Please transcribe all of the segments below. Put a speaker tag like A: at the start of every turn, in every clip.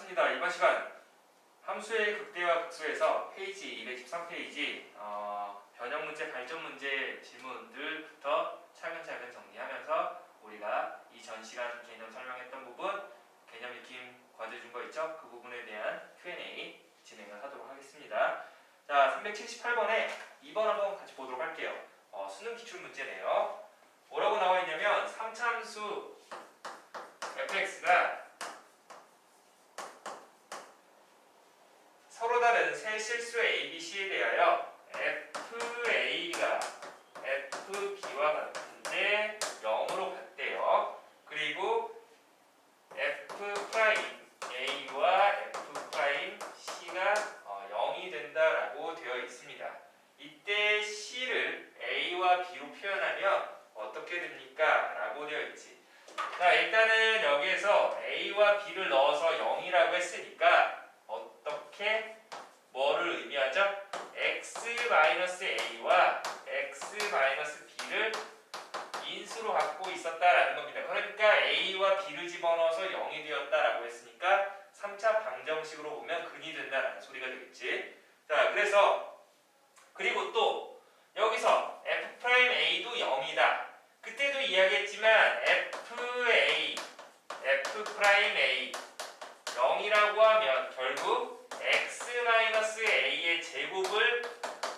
A: 반갑습니다. 이번 시간 함수의 극대화 극소에서 페이지 213페이지 변형 문제, 발전 문제 질문들부터 차근차근 정리하면서 우리가 이전 시간 개념 설명했던 부분, 개념 익힘 과제 준 거 있죠? 그 부분에 대한 Q&A 진행을 하도록 하겠습니다. 자, 378번에 2번 한번 같이 보도록 할게요. 수능 기출 문제네요. 뭐라고 나와 있냐면 3차 함수 fx가 서로 다른 세 실수 a, b, c에 대하여 fa가 fb와 같은데 0으로 같대요. 그리고 f'a와 f'c가 0이 된다라고 되어 있습니다. 이때 c를 a와 b로 표현하면 어떻게 됩니까? 라고 되어 있지. 자, 일단은 여기에서 a와 b를 넣어서 0이라고 했으니까 어떻게 뭐를 의미하죠? x-a와 x-b를 인수로 갖고 있었다라는 겁니다. 그러니까 a와 b를 집어넣어서 0이 되었다라고 했으니까 3차 방정식으로 보면 근이 된다라는 소리가 되겠지. 자, 그래서 그리고 또 여기서 f'a도 0이다. 그때도 이야기했지만 f'a, f'a 0이라고 하면 결국 x-a의 제곱을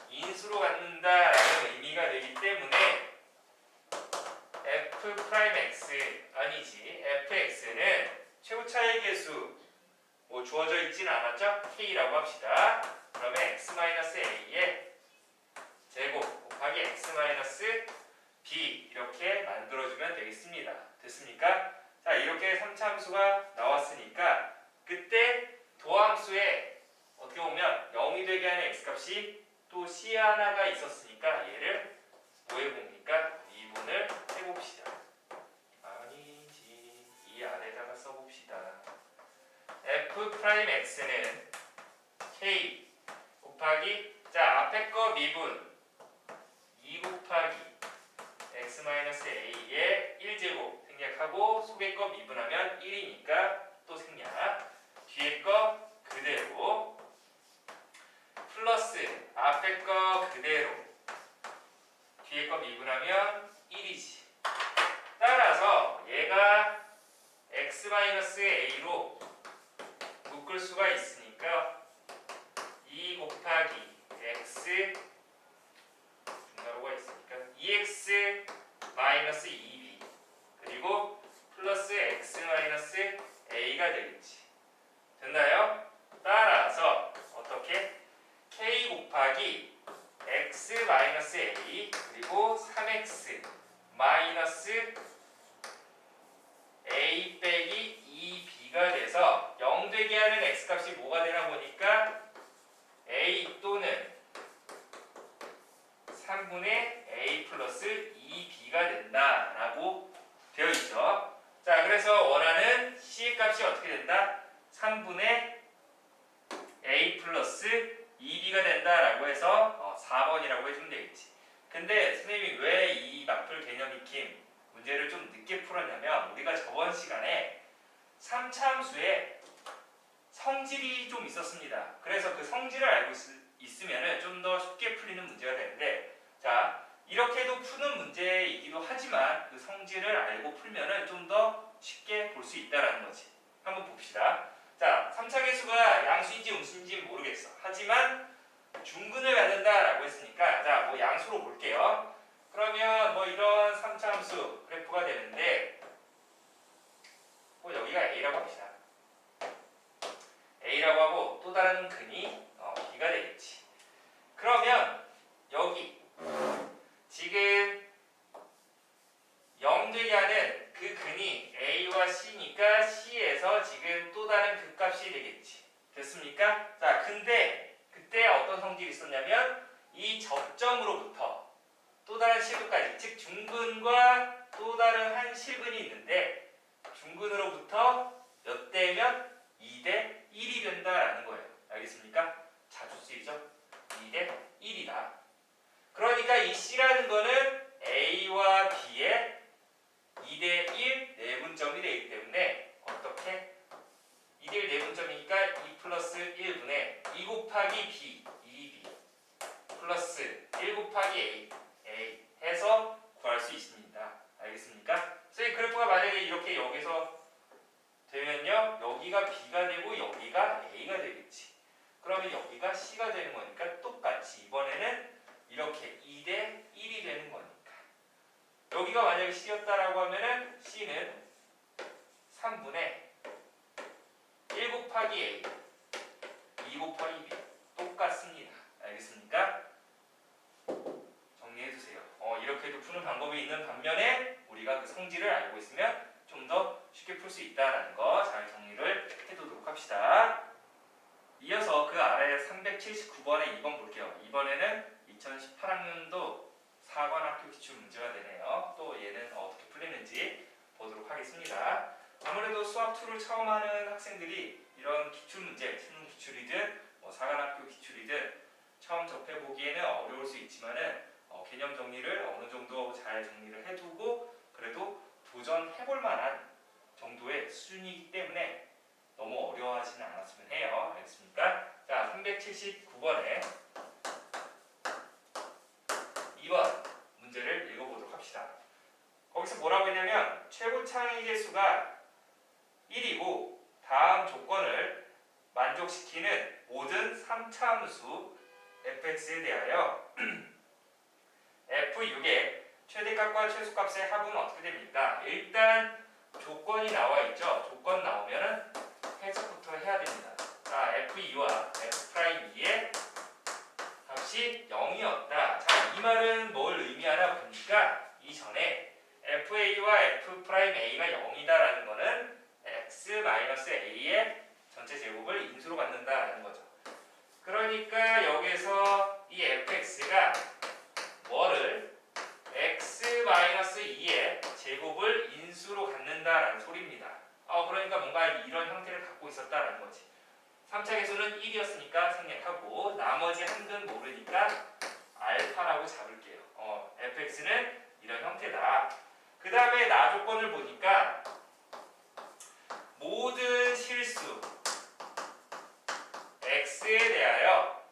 A: 인수로 갖는다라는 의미가 되기 때문에 f'x 아니지 fx는 최고차의 계수 뭐 주어져 있지는 않았죠? k라고 합시다. 그러면 x-a의 제곱 곱하기 x-b 이렇게 만들어주면 되겠습니다. 됐습니까? 자, 이렇게 3차 함수가 나왔으니까 그때 도함수에 어떻게 보면 0이 되게 하는 x값이 또 c 하나가 있었으니까 얘를 뭐 해봅니까? 2분을 해봅시다. 아니지, 이 아래다가 써봅시다. f'x는 k 곱하기 자 앞에 거 미분 2 곱하기 x-a의 1제곱 생략하고 속의 거 미분하면 1이니까 또 생략 뒤에 거 그대로 플러스 앞에 거 그대로 뒤에 거 미분하면 1이지. 따라서 얘가 x-a로 묶을 수가 있으니까 2 곱하기 x 중괄호가 있으니까 2x-2b 그리고 플러스 x-a가 되겠지. 됐나요? 따라서 어떻게? k 곱하기 x-a 그리고 3x 마이너스 a 빼기 2b가 돼서 0 되게 하는 x값이 뭐가 되나 보니까 a 또는 3분의 a 플러스 2b가 된다라고 되어 있죠. 자, 그래서 원하는 c의 값이 어떻게 된다? 3분의 a 플러스 2b가 된다라고 해서 4번이라고 해주면 되겠지. 근데 선생님이 왜 이 맞풀 개념 익힘 문제를 좀 늦게 풀었냐면 우리가 저번 시간에 3차 함수에 성질이 좀 있었습니다. 그래서 그 성질을 알고 있으면 좀 더 쉽게 풀리는 문제가 되는데 자, 이렇게도 푸는 문제이기도 하지만 그 성질을 알고 풀면 좀 더 쉽게 볼 수 있다는 거지. 한번 봅시다. 자, 3차 계수가 양수인지 음수인지 모르겠어. 하지만 중근을 갖는다라고 했으니까 자, 뭐 양수로 볼게요. 그러면 뭐 이런 3차 함수 그래프가 되는데 뭐 여기가 a라고 합시다. a라고 하고 또 다른 근이 b가 되겠지. 그러면 여기 지금 0 되게 하는 그 근이 a와 c니까 c에서 지금 또 다른 극값이 되겠지. 됐습니까? 자, 근데 그때 어떤 성질이 있었냐면 이 접점으로부터 또 다른 실근까지 즉 중근과 또 다른 한 실근이 있는데 중근으로부터 몇 대면 2대 1이 된다라는 거예요. 알겠습니까? 자주 쓰이죠? 2대 1이다. 그러니까 이 c라는 거는 a와 b의 2대 1 내분점이 되기 때문에 어떻게 2대1 내분점이 플러스 1분의 2 곱하기 b 2b 플러스 1 곱하기 a 해서 구할 수 있습니다. 알겠습니까? 그래서 이 그래프가 만약에 이렇게 여기서 되면요, 여기가 b가 되고 여기가 a가 되겠지. 그러면 여기가 c가 되는 거니까 똑같이 이번에는 이렇게 2대 1이 되는 거니까 여기가 만약에 c였다라고 하면은 c는 3분의 1 곱하기 a 2 곱하기 b 똑같습니다. 알겠습니까? 정리해두세요. 이렇게도 푸는 방법이 있는 반면에 우리가 그 성질을 알고 있으면 좀 더 쉽게 풀 수 있다는 거 잘 정리를 해두도록 합시다. 이어서 그 아래 379번에 2번 볼게요. 이번에는 2018학년도 4관 학교 기출 문제가 되네요. 또 얘는 어떻게 풀리는지 보도록 하겠습니다. 아무래도 수학2를 처음 하는 학생들이 이런 기출 문제, 수능 기출이든 4관 학교 기출이든 처음 접해보기에는 어려울 수 있지만은 개념 정리를 어느 정도 잘 정리를 해두고 그래도 도전해볼 만한 정도의 수준이기 때문에 너무 어려워하지는 않았으면 해요. 알겠습니까? 자, 379번에 2번 문제를 읽어보도록 합시다. 거기서 뭐라고 했냐면 최고 창의계 수가 1이고 다음 조건을 만족시키는 모든 3차함수 fx에 대하여 f6의 최대값과 최소값의 합은 어떻게 됩니까? 일단 조건이 나와 있죠. 조건 나오면은 해석부터 해야 됩니다. 자, f2와 f'2의 값이 0이었다. 자, 이 말은 뭘 의미하나 보니까 이전에 fa와 f'a가 0이다라는 거는 x-a의 전체 제곱을 인수로 갖는다라는 거죠. 그러니까 여기서 이 fx가 뭐를 x-2의 제곱을 인수로 갖는다라는 소리입니다. 그러니까 뭔가 이런 형태를 갖고 있었다라는 거지. 3차 계수는 1이었으니까 생략하고 나머지 한근 모르니까 알파라고 잡을게요. fx는 이런 형태다. 그 다음에 나 조건을 보니까 모든 실수 x에 대하여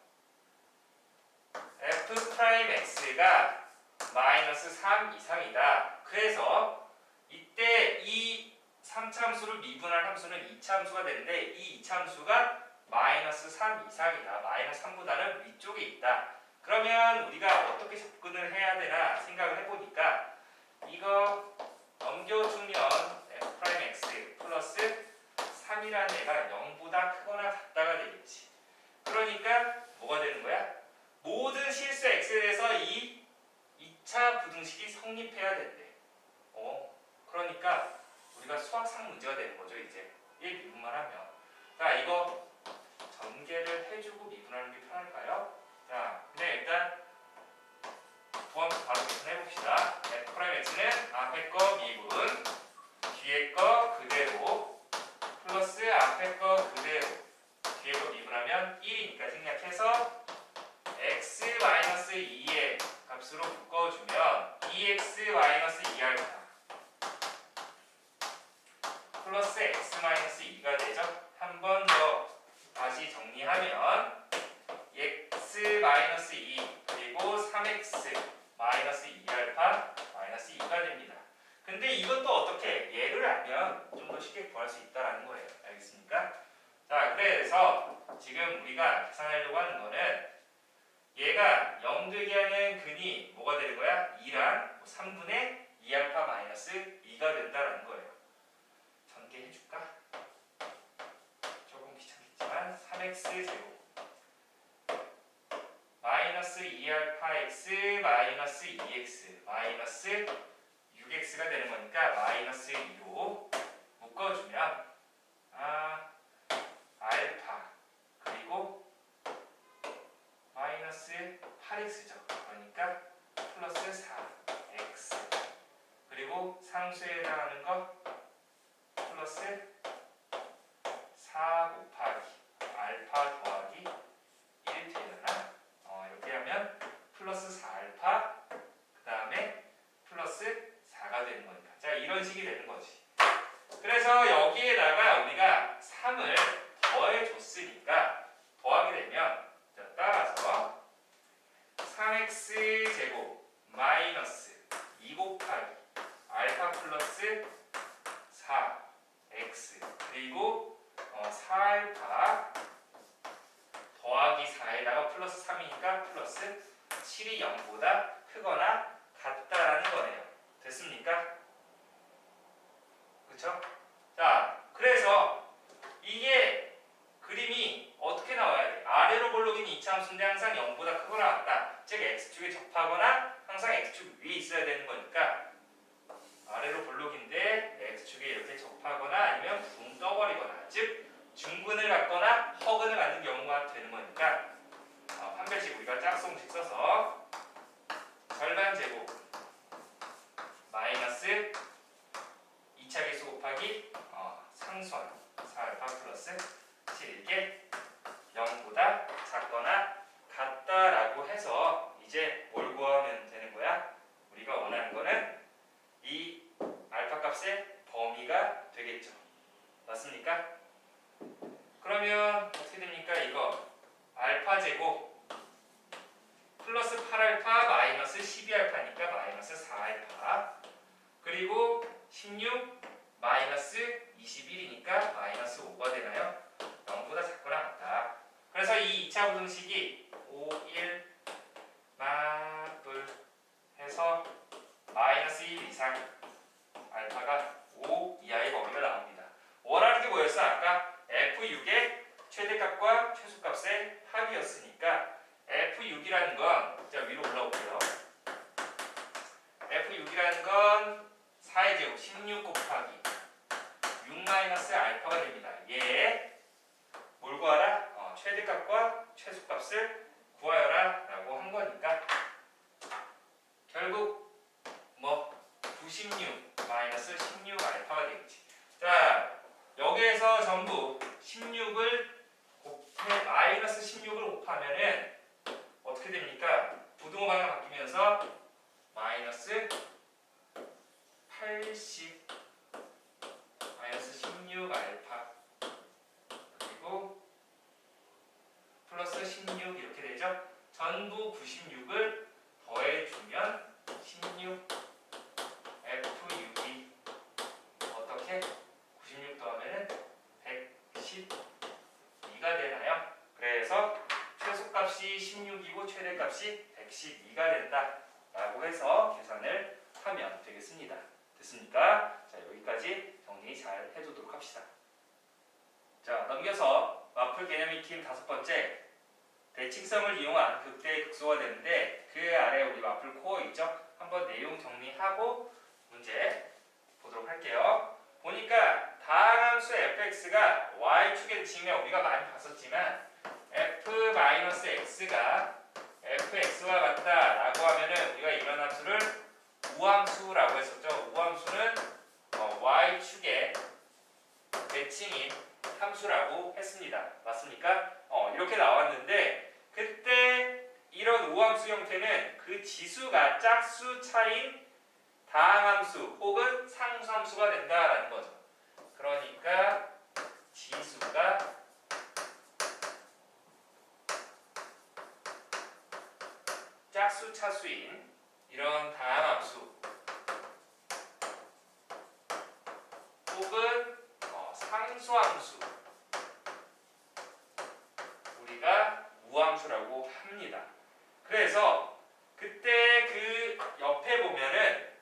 A: f'x가 마이너스 3 이상이다. 그래서 이때 이 3차함수를 미분한 함수는 2차함수가 되는데 이 2차함수가 마이너스 3 이상이다. 마이너스 3보다는 위쪽에 있다. 그러면 우리가 어떻게 접근을 해야 되나 생각을 해보니까 이거 넘겨주면 f'x 플러스 3이라는 애가 0보다 크거나 같다가 되겠지. 그러니까 뭐가 되는 거야? 모든 실수 x에 대해서 이 2차 부등식이 성립해야 된대. 그러니까 우리가 수학상 문제가 되는 거죠. 이제 1 미분만 하면. 자, 이거 전개를 해주고 미분하는 게 편할까요? 자, 근데 일단 부함수 바로 미분해봅시다. f'x는 앞에 거 미분, 뒤에 거 그대로, 플러스 앞에 거 그대로, 뒤에 거 미분하면 1이니까 생략해서 x-2의 값으로 묶어주면 2x-2알파 플러스 x-2가 되죠. 한 번 더 다시 정리하면 x-2 그리고 3x-2알파 마이너스 2가 됩니다. 근데 이것도 어떻게 얘를 알면 좀 더 쉽게 구할 수 있다는 거예요. 알겠습니까? 자, 그래서 지금 우리가 계산하려고 하는 거는 얘가 0 되게 하는 근이 뭐가 되는 거야? 2랑 3분의 2알파 마이너스 2가 된다는 거예요. 전개해줄까? 조금 귀찮겠지만 3x제곱 마이너스 2알파 x 마이너스 2x 마이너스 6x가 되는 거니까 마이너스 2로 묶어주면 알파 그리고 마이너스 8x죠. 그러니까 플러스 4x 그리고 상수에 해당하는 거 플러스 4 곱하기 알파 더하기 1 되려나? 이렇게 하면 플러스 4알파 그 다음에 플러스 4가 되는 거니까. 자, 이런 식이 되는 거지. 그래서 여기에다가 우리가 3을 더해줬을 x니까 더하게 되면 자, 따라서 3x 제곱 마이너스 2 곱하기 알파 플러스 4x 그리고 4알파 더하기 4에다가 플러스 3이니까 플러스 7이 0보다 크거나 같다라는 거네요. 됐습니까? 그쵸? 자, 그래서 이게 그림이 어떻게 나와야 돼? 아래로 볼록인 이차함수인데 항상 0보다 크거나 같다. 즉 x축에 접하거나 항상 x축 위에 있어야 되는 거니까 아래로 볼록인데 x축에 이렇게 접하거나 아니면 붕 떠버리거나 즉 중근을 갖거나 허근을 갖는 경우가 되는 거니까 판별식 우리가 짝수공식 써서 절반 제곱 마이너스 2차 계수 곱하기 상수한 4알파 플러스 7 이게 0보다 작거나 같다라고 해서 이제 뭘 구하면 되는 거야? 우리가 원하는 거는 이 알파 값의 범위가 되겠죠. 맞습니까? 그러면 어떻게 됩니까? 이거 알파 제곱 플러스 8알파 마이너스 12알파니까 마이너스 4알파 그리고 16 마이너스 21이니까 마이너스 5가 되나요? 0보다 작거나 같다. 그래서 이 2차 부등식이 5, 1 마블 해서 마이너스 1 이상 알파가 5 이하의 범위가 나옵니다. 원하는 게 뭐였어? 아까 F6의 최대값과 최소값의 합이었으니까 F6이라는 건 자 위로 올라올게요. F6이라는 건 4의 제곱 16 곱하기 6 마이너스 알파가 됩니다. 얘 뭘 구하라? 최대값과 최소값을 구하여라 라고 한 거니까 결국 뭐 96 마이너스 16 알파가 되겠지. 자 여기에서 전부 16을 마이너스 16을 곱하면은 어떻게 됩니까? 부등호 방향 바뀌면서 마이너스 80 마이너스 16 알파 그리고 플러스 16 이렇게 되죠. 전부 96을 더해주면 16 F6이 어떻게 96 더하면은 112가 되나요? 그래서 최소값이 16이고 최대값이 112가 된다 라고 해서 계산을 하면 되겠습니다. 됐습니까? 자 여기까지 정리 잘 해두도록 합시다. 자 넘겨서 마플 개념 익힘 5번째 대칭성을 이용한 극대 극소가 되는데 그 아래 우리 마플 코어 있죠? 한번 내용 정리하고 문제 보도록 할게요. 보니까 다항함수 fx가 y축의 대칭이면 우리가 많이 봤었지만 f-x가 fx와 같다라고 하면은 우리가 이런 함수를 우함수라고 했었죠. 우함수는 y축의 대칭인 함수라고 했습니다. 맞습니까? 이렇게 나왔는데 그때 이런 우함수 형태는 그 지수가 짝수 차인 다항함수 혹은 상수함수가 된다라는 거죠. 그러니까 지수가 짝수 차수인 이런 다항함수 혹은 상수함수 우리가 우함수라고 합니다. 그래서 그때 그 옆에 보면은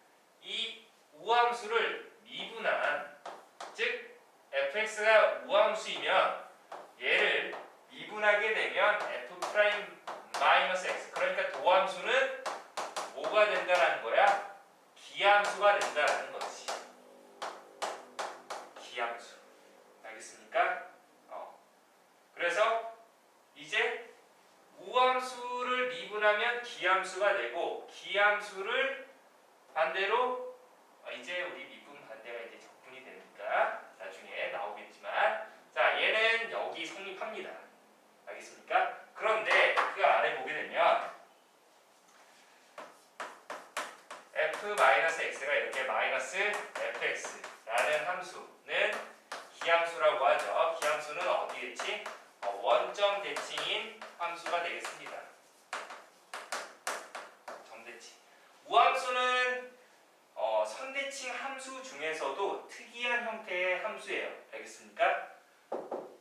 A: 이 우함수를 미분한 즉 fx가 우함수이면 얘를 미분하게 되면 f'-x 그러니까 도함수는 뭐가 된다라는 거야? 기함수가 된다라는 거지. 기함수. 알겠습니까? 그래서 이제 우함수를 미분하면 기함수가 되고 기함수를 반대로 이제 우리 미분 반대가 이제 적분이 되니까 나중에 나오겠지만 자 얘는 여기 성립합니다. 알겠습니까? 그런데 그 아래 보게 되면 f-x가 이렇게 마이너스 fx라는 함수는 기함수라고 하죠. 기함수는 어디겠지? 원점 대칭인 함수가 되겠습니다. 점대칭. 우함수는 선대칭 함수 중에서도 특이한 형태의 함수예요. 알겠습니까?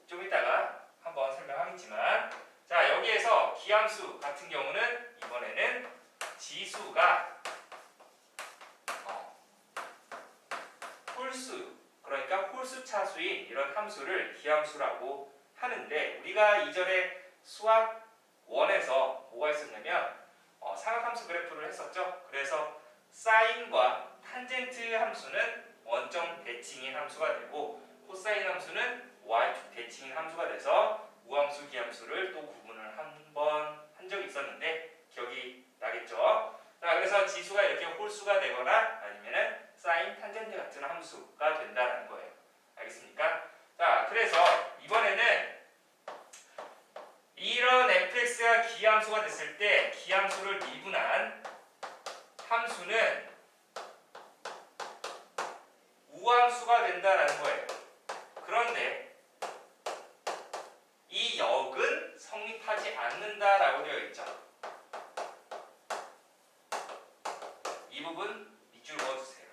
A: 좀 이따가 한번 설명하겠지만, 자, 여기에서 기함수 같은 경우는 이번에는 지수가 홀수, 그러니까 홀수 차수인 이런 함수를 기함수라고 하는데, 우리가 이전에 수학 1에서 뭐가 있었냐면 사각함수 그래프를 했었죠. 그래서 사인과 탄젠트 함수는 원점 대칭인 함수가 되고, 코사인 함수는 y축 대칭인 함수가 돼서 우함수, 기함수를 또 구분을 한번 한 적이 있었는데 기억이 나겠죠? 자, 그래서 지수가 이렇게 홀수가 되거나 아니면은 사인, 탄젠트 같은 함수가 된다는 거예요. 알겠습니까? 자, 그래서 이번에는 이런 fx가 기함수가 됐을 때 기함수를 미분한 함수는 우함수가 된다는 거예요. 그런데 이 역은 성립하지 않는다라고 되어 있죠. 이 부분 밑줄 그어주세요.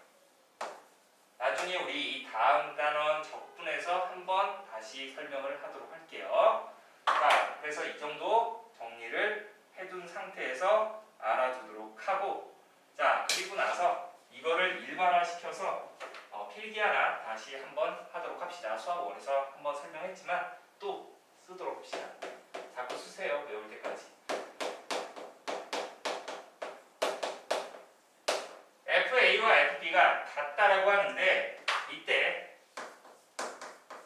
A: 나중에 우리 이 다음 단원 적분에서 한번 다시 설명을 하도록 할게요. 자, 그래서 이 정도 정리를 해둔 상태에서 알아두도록 하고, 자, 그리고 나서 이거를 일반화시켜서 필기 하나 다시 한번 하도록 합시다. 수학 1에서 한번 설명했지만 또 쓰도록 합시다. 자꾸 쓰세요. 외울 때까지. FA와 FB가 같다라고 하는데, 이때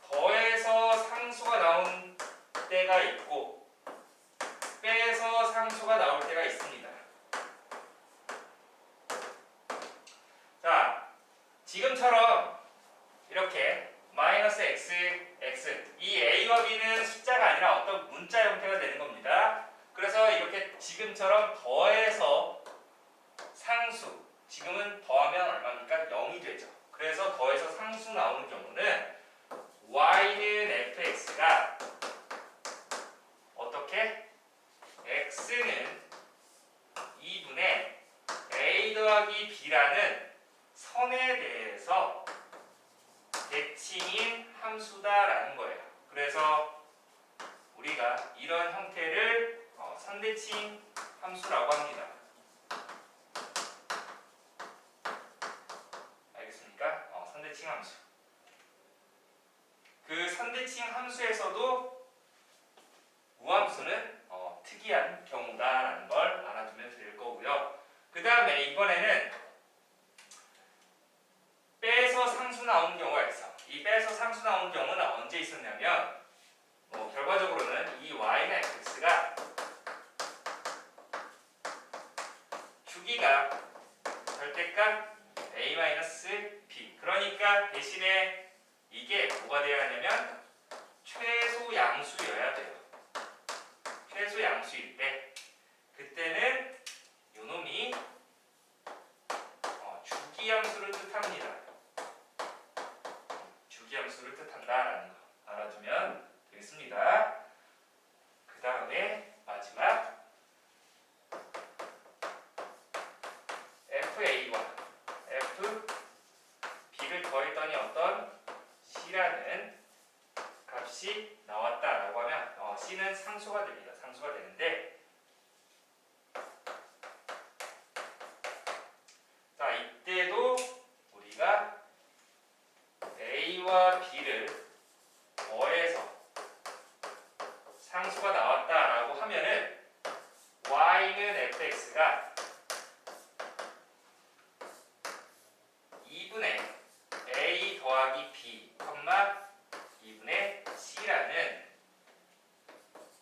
A: 더해서 상수가 나온 때가 있고 빼서 상수가 나올 때가 있습니다. 자, 지금처럼 이렇게 마이너스 x, x, 이 a와 b는 숫자가 아니라 어떤 문자 형태가 되는 겁니다. 그래서 이렇게 지금처럼 더해서 상수, 지금은 더하면 얼마입니까? 0이 되죠. 그래서 더해서 상수 나오는 경우는 y는 fx가 어떻게? x는 2분의 a 더하기 b라는 선에 대해서 대칭인 함수다라는 거예요. 그래서 우리가 이런 형태를 선대칭 함수라고 합니다. 알겠습니까? 선대칭 함수. 그 선대칭 함수에서도 우함수는 특이한 경우다라는 걸 알아두면 될 거고요. 그 다음에 이번에는 빼서 상수 나오는 경우가 있어. 이 빼서 상수 나오는 경우는 언제 있었냐면, 결과적으로는 이 y나 fx가 주기가 절대값 a-b, 그러니까 대신에 이게 뭐가 되어야 하냐면 최소 양수여야 돼요. 최소 양수일 때 그때는 요놈이 주기함수를 뜻합니다. 주기함수를 뜻한다라는 거 알아두면 되겠습니다. 그 다음에 마지막 FA와 FB를 더했더니 어떤 C라는 값이 나왔다라고 하면 C는 상수가 됩니다. 상수가 되는데, 자, 이때도 우리가 A와 B를 더해서 상수가 나왔다라고 하면은 Y는 fx가 2분의 A 더하기 B, 2분의 C라는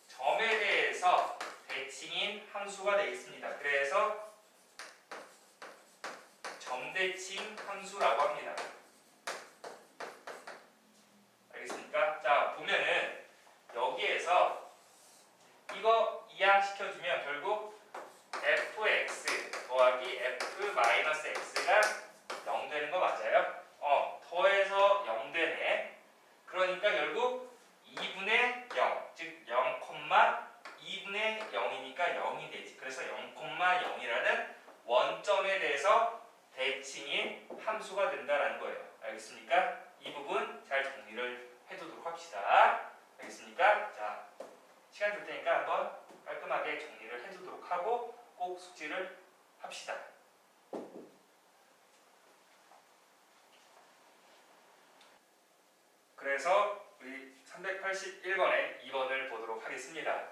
A: 점에 대해서 대칭인 함수가 되겠습니다. 그래서 점대칭 함수라고 합니다. 알겠습니까? 자, 보면은 여기에서 이거 이항시켜주면 결국 fx 더하기 f-x가 0 되는 거 맞아요? 더해서 0 되네. 그러니까 결국 2분의 0, 즉 0 알겠습니까? 이 부분 잘 정리를 해두도록 합시다. 알겠습니까? 자, 시간 줄 테니까 한번 깔끔하게 정리를 해두도록 하고 꼭 숙지를 합시다. 그래서 우리 381번에 2번을 보도록 하겠습니다.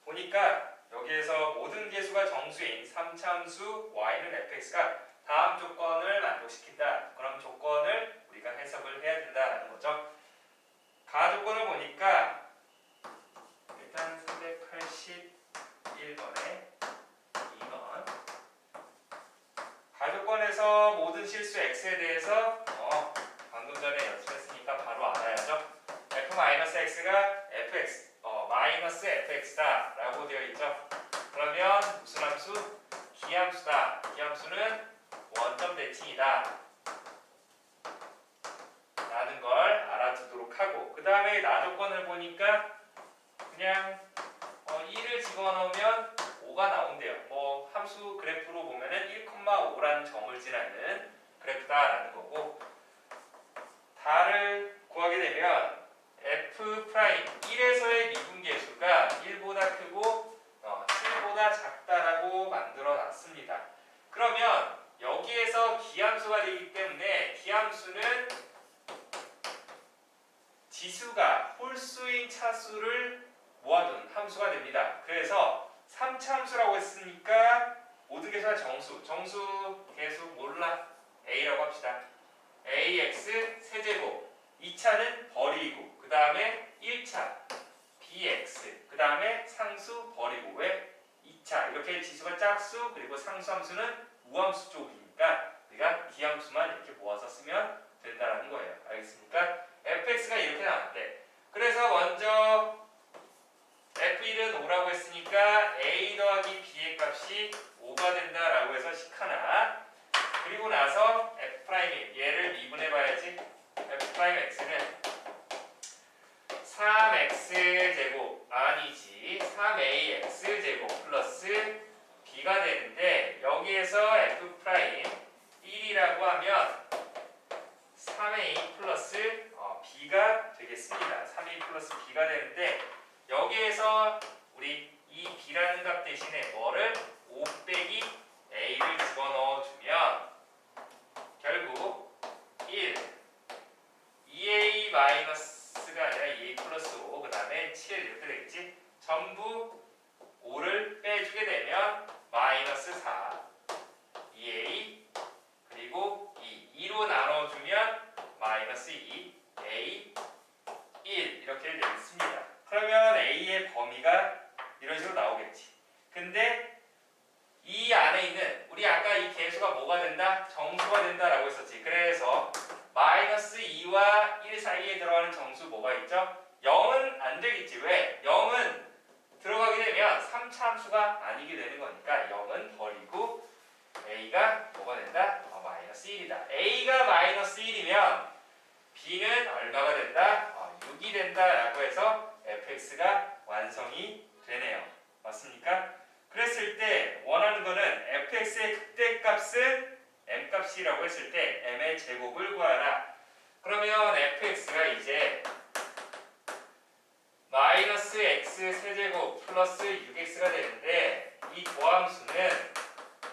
A: 보니까 여기에서 모든 계수가 정수인 3차함수 y는 fx가 다음 조건을 만족시킨다. 그럼 조건을 우리가 해석을 해야 된다라는 거죠. 가조건을 보니까 일단 381번에 2번 가조건에서 모든 실수 x에 대해서 방금 전에 연습했으니까 바로 알아야죠. f-x가 fx, 마이너스 fx다 라고 되어 있죠. 그러면 무슨 함수? 기함수다. 기함수는 원점 대칭이다 라는 걸 알아두도록 하고, 그 다음에 나조건을 보니까 그냥 1을 집어넣으면 5가 나온대요. 뭐 함수 그래프로 보면은 1,5라는 점을 지나는 그래프다라는 거고, 다를 구하게 되면 f 프라임 1에서의 미분계수가 1보다 크고 7보다 작다라고 만들어 놨습니다. 그러면 여기에서 기함수가 되기 때문에 기함수는 지수가 홀수인 차수를 모아둔 함수가 됩니다. 그래서 3차함수라고 했으니까 모든 계수가 정수, 정수 계수 몰라 a라고 합시다. ax 세제곱, 2차는 버리고, 그 다음에 1차 bx, 그 다음에 상수 버리고, 왜? 2차 이렇게 지수가 짝수, 그리고 상수함수는 우함수 쪽이니까 우리가 기함수만 이렇게 모아서 쓰면 된다는 거예요. 알겠습니까? fx가 이렇게 나왔대. 그래서 먼저 f1은 5라고 했으니까 a 더하기 b의 값이 5가 된다라고 해서 식하나, 그리고 나서 f' 얘를 미분해 봐야지. f'x는 3x제곱 아니지 3ax제곱 플러스 b가 되는데, 여기에서 f'1이라고 하면 3a 플러스 b가 되겠습니다. 3a 플러스 b가 되는데, 여기에서 우리 이 b라는 값 대신에 뭐를 5 빼기 a를 집어넣어 주면 결국 1 2a 마이너스가 아니라 2a 플러스 5, 그 다음에 7 이렇게 되겠지. 전부 5를 빼주게 되면 마이너스 4 2a 그리고 2로 나눠주면 마이너스 2 a 1 이렇게 되겠습니다. 그러면 a의 범위가 이런 식으로 나오겠지. 근데 이 안에 있는, 우리 아까 이 계수가 뭐가 된다? 정수가 된다라고 했었지. 그래서 마이너스 2와 1 사이에 들어가는 정수 뭐가 있죠? 0은 안 되겠지. 왜? 0은 들어가게 되면 3차 함수가 아니게 되는 거니까 0은 버리고 a가 뭐가 된다? 마이너스 1이다. a가 마이너스 1이면 b는 얼마가 된다? 6이 된다라고 해서 fx가 완성이 되네요. 맞습니까? 그랬을 때 원하는 거는 fx의 극대값은 m값이라고 했을 때 m의 제곱을 구하라. 그러면 fx가 이제 마이너스 x 세제곱 플러스 6x가 되는데, 이 도함수는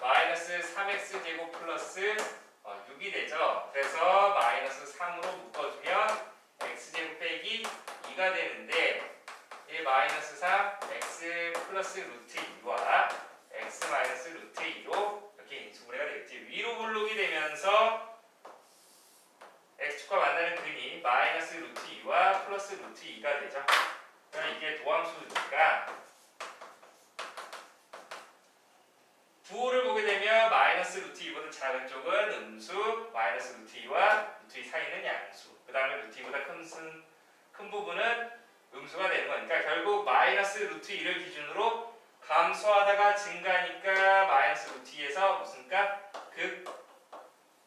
A: 마이너스 3x 제곱 플러스 6이 되죠. 그래서 마이너스 3으로 묶어주면 x제곱 빼기 2가 되는데, 이 마이너스 3 x 플러스 루트 2와 x 마이너스 루트 2로 이렇게 인수분해가 되겠지. 위로 블록이 되면서 x축과 만나는 근이 마이너스 루트 2와 플러스 루트 2가 되죠. 그럼 이게 도함수니까 부호를 보게 되면 마이너스 루트 2보다 작은 쪽은 음수, 마이너스 루트 2와 루트 2 사이는 양수, 그 다음에 루트 2보다 큰 부분은 음수가 되는 거니까 결국 마이너스 루트 2를 기준으로 감소하다가 증가하니까 마이너스 루트 2에서 무슨 값?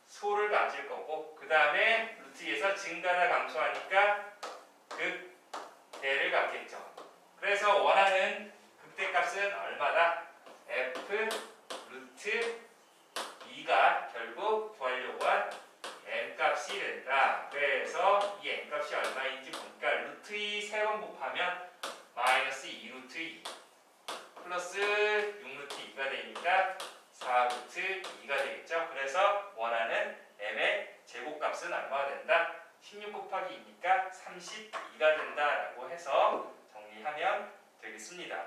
A: 극소를 가질 거고, 그 다음에 루트 2에서 증가하다 감소하니까 극대를 갖겠죠. 그래서 원하는 극대값은 얼마다? f 루트 2가 결국 구하려고 한 m 값 n값이 된다. 그래서 이 n값이 얼마인지 보니까 루트 2 3번 곱하면 마이너스 2루트 2 플러스 6루트 2가 되니까 4루트 2가 되겠죠. 그래서 원하는 m의 제곱값은 얼마가 된다? 16 곱하기 2니까 32가 된다라고 해서 정리하면 되겠습니다.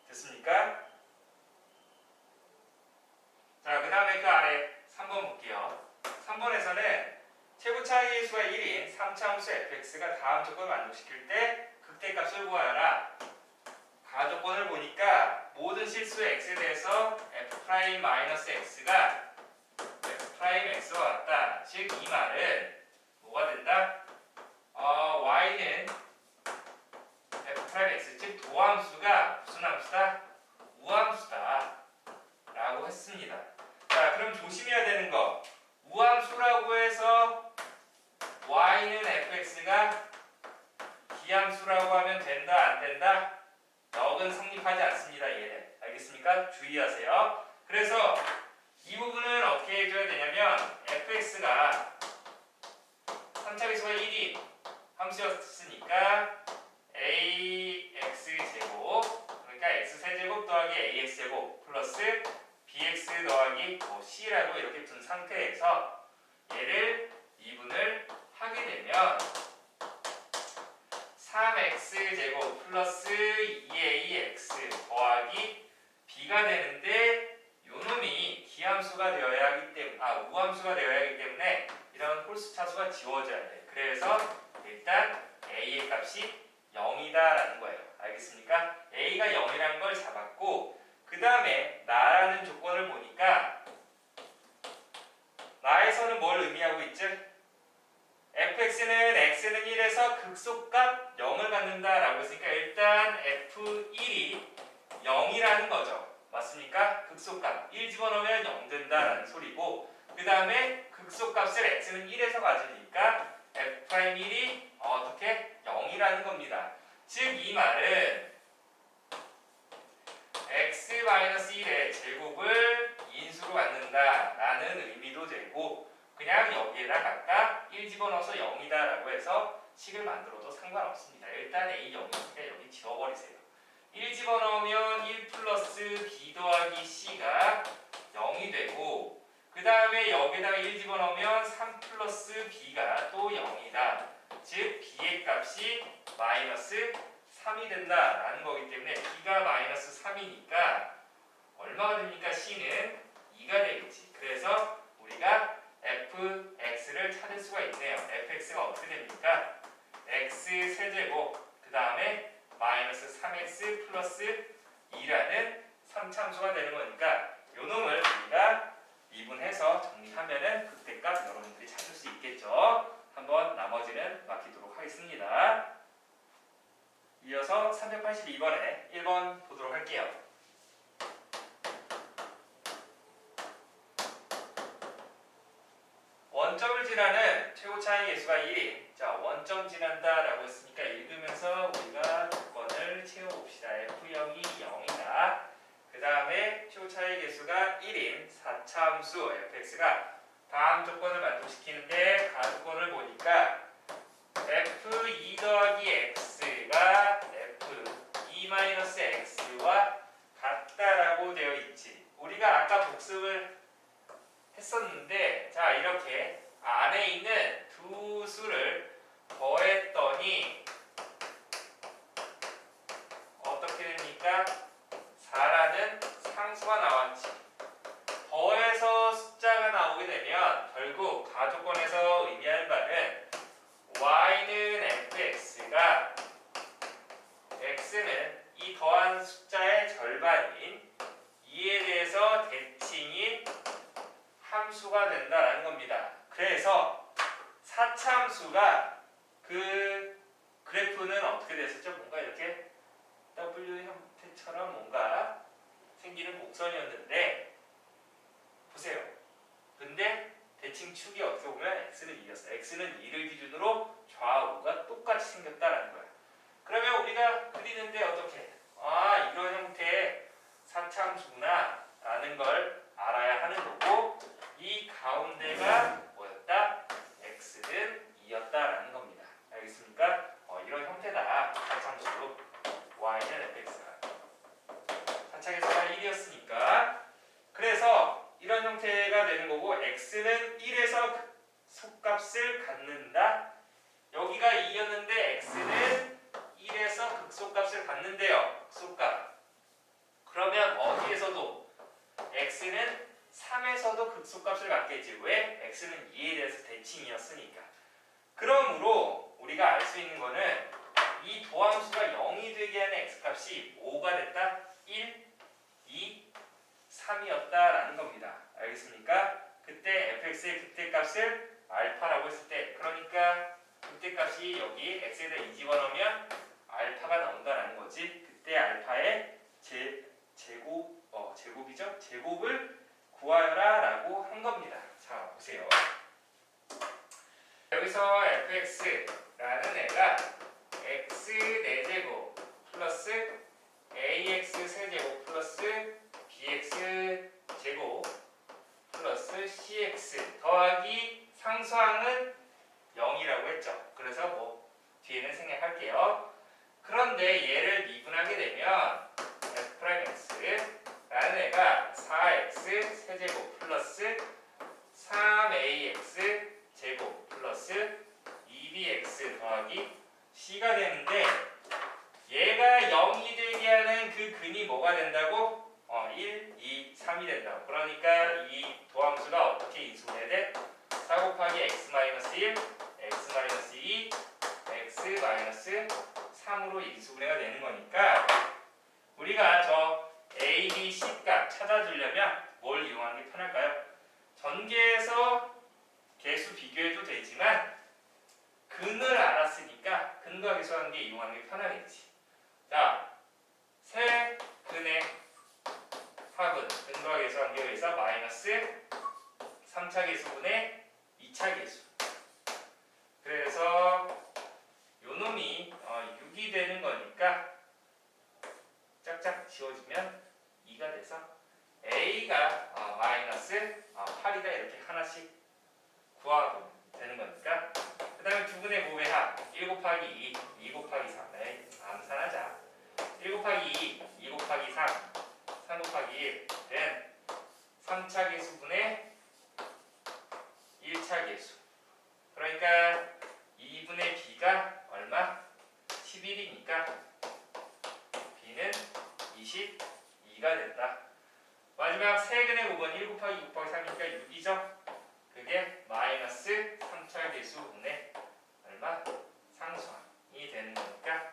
A: 됐습니까? 자, 그 다음에 그 아래 3번 볼게요. 3번에서는 최고 차이의 수가 1인 3차함수 fx가 다음 조건을 만족시킬 때 극대값을 구하여라. 가조건을 보니까 모든 실수의 x에 대해서 f'-x가 f'x와 같다. 즉 이 말은 뭐가 된다? y는 f'x 즉 도함수가 무슨 함수다? 우함수다 라고 했습니다. 자, 그럼 조심해야 되는 거, 우함수라고 해서 y는 fx가 기함수라고 하면 된다 안 된다? 역은 성립하지 않습니다. 얘는 알겠습니까? 주의하세요. 그래서 이 부분은 어떻게 해줘야 되냐면 fx가 3차 배수가 1인 함수였으니까 ax제곱 그러니까 x세제곱 더하기 ax제곱 플러스 bx 더하기 c라고 이렇게 둔 상태에서 얘를 미분을 하게 되면 3x제곱 플러스 2ax 더하기 b가 되는데 요놈이 기함수가 되어야 하기 때문에 우함수가 되어야 하기 때문에 이런 홀수 차수가 지워져야 돼. 그래서 일단 a의 값이 0이다라는 거예요. 알겠습니까? a가 0이라는 걸 잡았고 그 다음에 나라는 조건을 보니까 나에서는 뭘 의미하고 있죠? fx는 x는 1에서 극소값 0을 갖는다라고 했으니까 일단 f1이 0이라는 거죠. 맞습니까? 극소값 1 집어넣으면 0 된다라는 소리고 그 다음에 극소값을 x는 1에서 가지니까 f'1이 어떻게? 0이라는 겁니다. 즉 이 말은 x-1의 제곱을 인수로 갖는다라는 의미도 되고 그냥 여기에다 각각 1 집어넣어서 0이다라고 해서 식을 만들어도 상관없습니다. 일단 a 0이니까 여기 지워버리세요. 1 집어넣으면 1 플러스 b 더하기 c가 0이 되고 그 다음에 여기다가 1 집어넣으면 3 플러스 b가 또 0이다. 즉 b의 값이 마이너스 3이 된다라는 거기 때문에 b가 마이너스 3이니까 얼마가 됩니까? c는 2가 되겠지. 그래서 우리가 fx를 찾을 수가 있네요. fx가 어떻게 됩니까? x 세제곱 그 다음에 마이너스 3x 플러스 2라는 3참수가 되는 거니까 요 놈을 우리가 미분해서 정리하면은 극대값 여러분들이 찾을 수 있겠죠. 한번 나머지는 맡기도록 하겠습니다. 이어서 382번에 1번 보도록 할게요. 원점을 지나는 최고 차이 계수가 1인. 자, 원점 지난다 라고 했으니까 읽으면서 우리가 조건을 채워봅시다. f0이 0이다. 그 다음에 최고 차이 계수가 1인 4차 함수 fx가 다음 조건을 만족시키는데 가조건을 보니까 f2 더하기 x가 f2-x와 같다라고 되어 있지. 우리가 아까 복습을 했었는데 자 이렇게 안에 있는 두 수를 더했더니 어떻게 됩니까? 4라는 상수가 나왔지. 더해서 숫자가 나오게 되면 결국 가조건에서 의미하는 바는 y는 fx가 x는 이 더한 숫자의 절반인 2에 대해서 대칭인 함수가 된다라는 겁니다. 그래서 4차 함수가 그 그래프는 어떻게 됐었죠? 뭔가 이렇게 W 형태처럼 뭔가 생기는 곡선이었는데 보세요. 근데 대칭축이 어떻게 보면 x는 2였어. x는 2를 기준으로 좌우가 똑같이 생겼다라는 거야. 그러면 우리가 그리는데 어떻게? 이런 형태의 4차 함수구나 라는 걸 알아야 하는 거고 이 가운데가 뭐였다? x다 극소값을 갖겠지. 왜? x는 2에 대해서 대칭이었으니까. 그러므로 우리가 알 수 있는 거는 이 도함수가 0이 되게 하는 x값이 뭐가 됐다? 1, 2, 3이었다라는 겁니다. 알겠습니까? 그때 fx의 극대값을 알파라고 했을 때, 그러니까 극대값이 여기 x에다 2 집어넣으면 알파가 나온다라는 거지. 그때 알파의 제곱이죠? 제곱을 구하여라라고 한 겁니다. 자, 보세요. 여기서 fx라는 애가 x 4제곱 플러스 ax 세제곱 플러스 bx 제곱 플러스 cx 더하기 상수항은 0이라고 했죠. 그래서 뭐 뒤에는 생략할게요. 그런데 얘를 미분하게 되면 f'x라는 애가 4x 세제곱 플러스 3ax 제곱 플러스 2bx 더하기 c가 되는데, 얘가 0이 되게 하는 그 근이 뭐가 된다고? 1, 2, 3이 된다고. 그러니까 이 도함수가 어떻게 인수분해야 돼? 4 곱하기 x-1, x-2, x-3으로 인수분해가 되는 거니까 우리가 저 a, b, c 값 찾아주려면 뭘 이용하는 게 편할까요? 전개해서 개수 비교해도 되지만 근을 알았으니까 근과 계수하는 게 이용하는 게 편하겠지. 자, 세 근의 합은 근과 계수한 게 여기서 마이너스 3차 계수분의 2차 계수. 그래서 요놈이 6이 되는 거니까 짝짝 지워주면 2가 돼서 a가 마이너스 8이다 이렇게 하나씩 구하고 되는 거니까, 그 다음에 두 근의 곱의 합 1 곱하기 2, 2 곱하기 3. 암산하자. 1 곱하기 2, 2 곱하기 3, 3 곱하기 1 된 3차 계수분의 1차 계수. 그러니까 2분의 b가 얼마? 11이니까 b는 22가 된다. 마지막 세 근의 곱은 1 곱하기 2 곱하기 3이니까 6이죠. 그게 마이너스 3차 계수분의 얼마? 상수항이 되는 거니까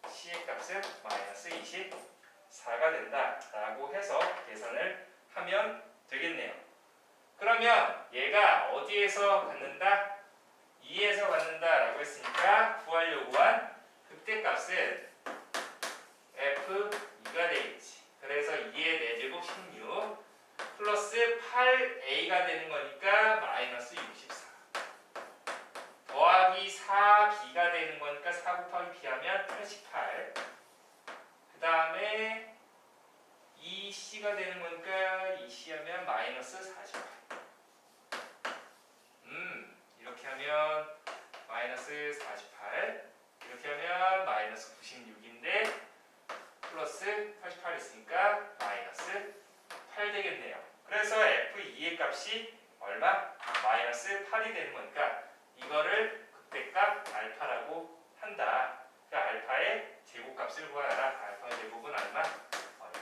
A: c의 값은 마이너스 24가 된다라고 해서 계산을 하면 되겠네요. 그러면 얘가 어디에서 갖는다? 2에서 갖는다라고 했으니까 구하려고 한 극대값은 f2가 되겠지. 그래서 2의 4제곱 16 플러스 8a가 되는 거니까 마이너스 64 더하기 4b가 되는 거니까 4 곱하기 b 하면 88, 그 다음에 2c가 되는 거니까 2c 하면 마이너스 48. 이렇게 하면 마이너스 48, 이렇게 하면 마이너스 96인데 플러스 88 있으니까 마이너스 8 되겠네요. 그래서 f2의 값이 얼마? 마이너스 8이 되는 거니까 이거를 극대값 알파라고 한다. 그러니까 알파의 제곱값을 구하라. 알파 제곱은 얼마?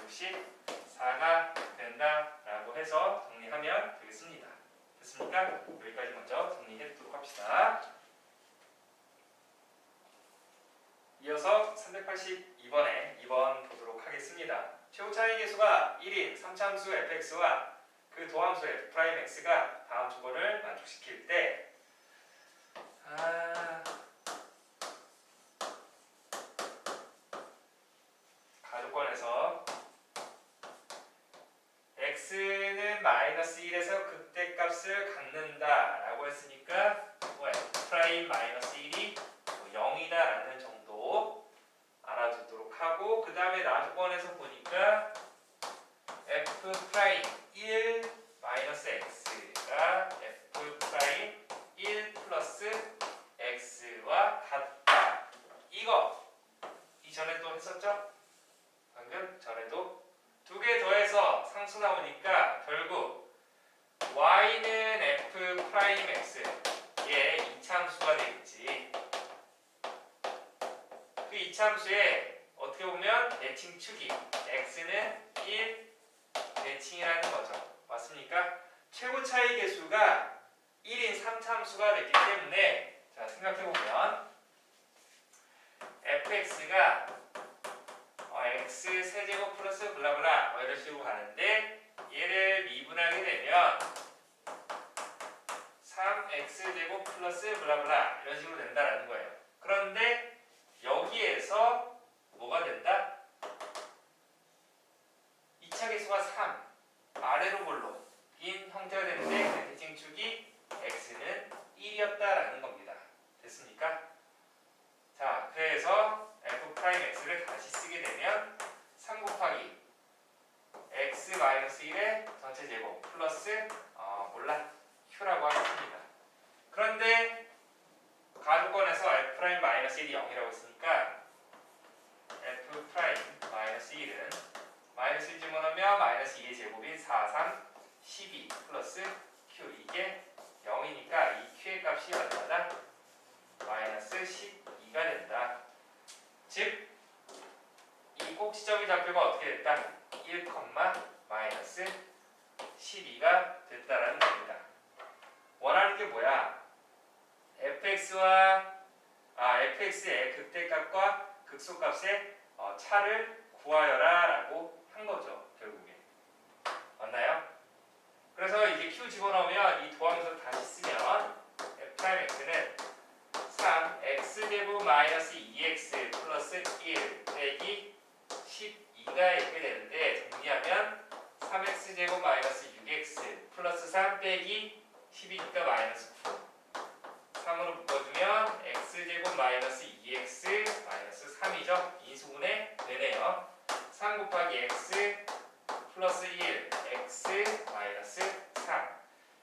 A: 64가 된다라고 해서 정리하면 되겠습니다. 됐습니까? 여기까지 먼저 정리해두도록 합시다. 이어서 382번에 2번 보도록 하겠습니다. 최고차이 계수가 1인 3차함수 fx와 그 도함수 f'x가 다음 조건을 만족시킬 때 가조건에서 x는 마이너스 1에서 극대값을 갖는다라고 했으니까 f' 마이너스 1이 0이다라는 정도 알아두도록 하고, 그 다음에 나조건에서 보니까 f'1 마이너스 x가 f'1 플러스 x와 같다. 이거 이전에도 했었죠? 방금 전에도 두 개 더해서 상수 나오니까 결국 y는 f'x 얘 이차함수가 되겠지. 그 이차함수에 어떻게 보면 내칭축이 x는 1 내칭이라는 거죠. 맞습니까? 최고 차이 계수가 1인 3참수가 됐기 때문에 자 생각해보면 fx가 x 세제곱 플러스 블라블라 이런 식으로 가는데 얘를 미분하게 되면 3x제곱 플러스 블라블라 이런 식으로 된다라는 거예요. 그런데 여기에서 뭐가 된다? 2차 계수가 3 아래로 볼록인 형태가 되는데 그 대칭축이 x는 1이었다라는 겁니다. 됐습니까? 자, 그래서 f'x를 다시 쓰게 되면 3 곱하기 x-1의 전체 제곱 플러스 q라고 하겠습니다. 그런데 가주권에서 f'-1이 0이라고 했으니까 f'-1은 마이너스 1 집어넣으면 마이너스 2의 제곱인 4, 3, 12 플러스 q 이게 0이니까 이 q의 값이 얼마다? 마이너스 12가 된다. 즉, 이 꼭지점의 좌표가 어떻게 됐다? 1, 마이너스 12가 됐다라는 겁니다. 원하는 게 뭐야? fx의 극대값과 극소값의 차를 구하여라 라고 한 거죠, 결국에. 맞나요? 그래서 이제 q 집어넣으면 이 도함수 다시 쓰면 f'x는 3x제곱 마이너스 2x 플러스 1 빼기 12가 이렇게 되는데 정리하면 3x제곱 마이너스 6x 플러스 3 빼기 12니까 마이너스 9 3으로 묶어주면 x제곱 마이너스 2x 마이너스 3이죠. 인수분해 되네요. 3 곱하기 x 플러스 1 x 마이너스 3